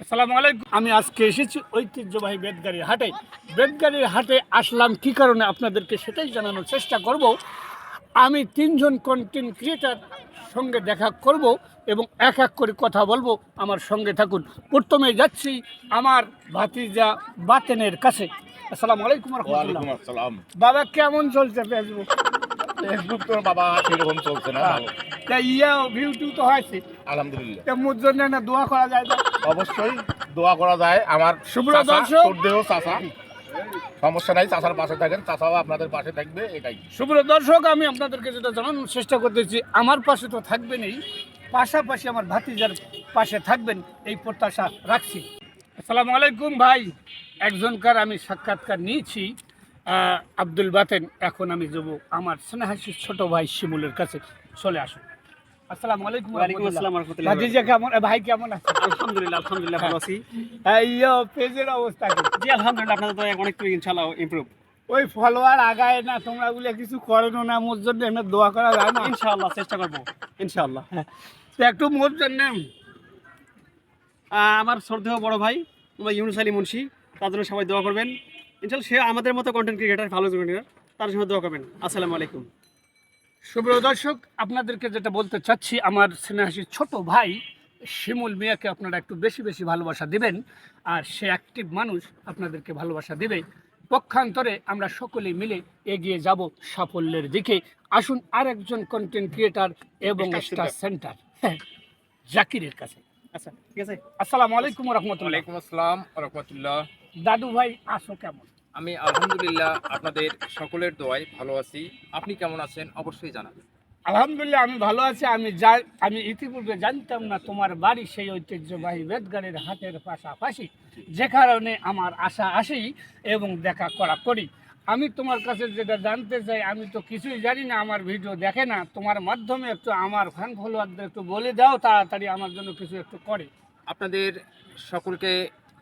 আসসালামু আলাইকুম। আমি আজকে এসেছি ঐতিহ্যবাহী বেদগাড়ির হাটে আসলাম কি কারণে আপনাদেরকে সেটাই জানানোর চেষ্টা করব। আমি তিনজন কন্টেন্ট ক্রিয়েটার সঙ্গে দেখা করব এবং এক এক করে কথা বলবো। আমার সঙ্গে থাকুন। প্রথমে যাচ্ছি আমার ভাতিজা বাতেনের কাছে। আসসালামু আলাইকুম রাহমাতুল্লাহ। ওয়ালাইকুম আসসালাম। বাবা কেমন চলছে ফেসবুক? ফেসবুক তো বাবা সেরকম চলছে না, ভালো। তা ভিউ টিউ তো হয়েছে, আলহামদুলিল্লাহ। তা মোর জন্য না দোয়া করা যায় না? অবশ্যই দোয়া করা যায়। আমার সুপ্রিয় দর্শক, সর্দেও চাচা, সমস্যা নাই, চাচার পাশে থাকেন, চাচাও আপনাদের পাশে থাকবে, এটাই। সুপ্রিয় দর্শক, আমি আপনাদেরকে যেটা জানানোর চেষ্টা করতেছি, আমার পাশে তো থাকবেনই, পাশাপাশি আমার ভাতিজার পাশে থাকবেন এই প্রত্যাশা রাখছি। আসসালামু আলাইকুম ভাই। একজনকার আমি সাক্ষাৎকার নিয়েছি, আব্দুল বাতেন। এখন আমি যাব আমার স্নেহাশিস ছোট ভাই শিমুলের কাছে। চলে আসুন। আসসালামু আলাইকুম। ওয়ালাইকুম আসসালাম ওয়া রাহমাতুল্লাহি ওয়া ভাতিজা কেমন? ভাই কেমন আছে? আলহামদুলিল্লাহ ভালো আছি। পেজের অবস্থা কি? জি আলহামদুলিল্লাহ, আপনাদের তো অনেক ইনশাআল্লাহ ইমপ্রুভ। ওই ফলোয়ার আগায় না, তোমরা বলে কিছু করো না, মোর জন্য এমনি দোয়া করা যায় না? ইনশাআল্লাহ চেষ্টা করব ইনশাআল্লাহ। তো একটু মোর জন্য আমার শ্রদ্ধেয় বড় ভাই ইউনুস আলী মুন্সি, তার জন্য সবাই দোয়া করবেন। ইনশাআল্লাহ সে আমাদের মতো কন্টেন্ট ক্রিয়েটার, ভালো ক্রিয়েটার, তার জন্য দোয়া করবেন। আসসালামু আলাইকুম। সুপ্রিয় দর্শক, আপনাদেরকে যেটা বলতে চাচ্ছি, আমার স্নেহাশিস ছোট ভাই শিমুল মিয়াকে আপনারা একটু বেশি বেশি ভালোবাসা দিবেন। আর সে অ্যাক্টিভ মানুষ, আপনাদেরকে ভালোবাসা দিবে। পক্ষান্তরে আমরা সকলেই মিলে এগিয়ে যাব সাফল্যের দিকে। আসুন আর একজন কন্টেন্ট ক্রিয়েটার এবং স্টার সেন্টার জাকিরের কাছে। আচ্ছা ঠিক আছে। আসসালামু আলাইকুম রহমতুল্লাহ। ওয়ালাইকুম আসসালাম রাহমাতুল্লাহ। দাদু ভাই আছো কেমন? আমি আলহামদুলিল্লাহ আপনাদের সকলের দোয়ায় ভালো আছি। আপনি কেমন আছেন অবশ্যই জানাবেন। আলহামদুলিল্লাহ আমি ভালো আছি। আমি ইতিপূর্বে জানতাম না তোমার বাড়ি সেই ঐতিহ্যবাহী বেদগাড়ির হাটের পাশাপাশি, যে কারণে আমার আশা আসি এবং দেখা করা করি। আমি তোমার কাছে যেটা জানতে চাই, আমি তো কিছুই জানি না, আমার ভিডিও দেখে না, তোমার মাধ্যমে একটু আমার ফ্যান ফলোয়ারদের একটু বলে দাও, তাড়াতাড়ি আমার জন্য কিছু একটু করে। আপনাদের সকলকে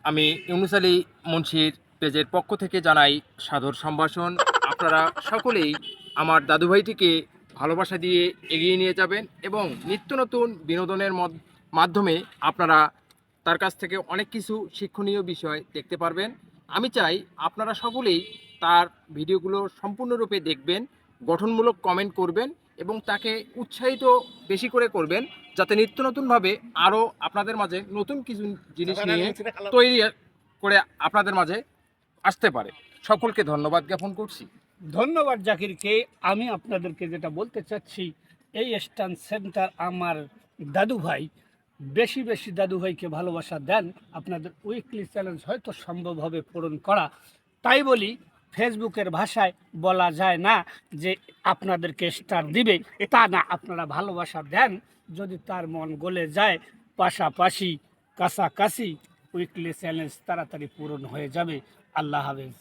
আমি ইউনুস আলী মুন্সির পেজের পক্ষ থেকে জানাই সাদর সম্ভাষণ। আপনারা সকলেই আমার দাদুভাইটিকে ভালোবাসা দিয়ে এগিয়ে নিয়ে যাবেন এবং নিত্য নতুন বিনোদনের মাধ্যমে আপনারা তার কাছ থেকে অনেক কিছু শিক্ষণীয় বিষয় দেখতে পারবেন। আমি চাই আপনারা সকলেই তার ভিডিওগুলো সম্পূর্ণরূপে দেখবেন, গঠনমূলক কমেন্ট করবেন এবং তাকে উৎসাহিত বেশি করে করবেন, যাতে নিত্য নতুনভাবে আরও আপনাদের মাঝে নতুন কিছু জিনিস নিয়ে তৈরি করে আপনাদের মাঝে আসতে পারে। সকলকে ধন্যবাদ জ্ঞাপন করছি। ধন্যবাদ জাকিরকে। আমি আপনাদেরকে যেটা বলতে চাচ্ছি, এই স্টান সেন্টার আমার দাদু ভাই, বেশি বেশি দাদু ভাইকে ভালোবাসা দেন। আপনাদের উইকলি চ্যালেঞ্জ হয়তো সম্ভব হবে পূরণ করা। তাই বলি, ফেসবুকের ভাষায় বলা যায় না যে আপনাদেরকে স্টার দিবে, তা না। আপনারা ভালোবাসা দেন, যদি তার মন গলে যায়, পাশাপাশি কাছাকাছি উইকলি চ্যালেঞ্জ তাড়াতাড়ি পূরণ হয়ে যাবে। আল্লাহ হাফেজ।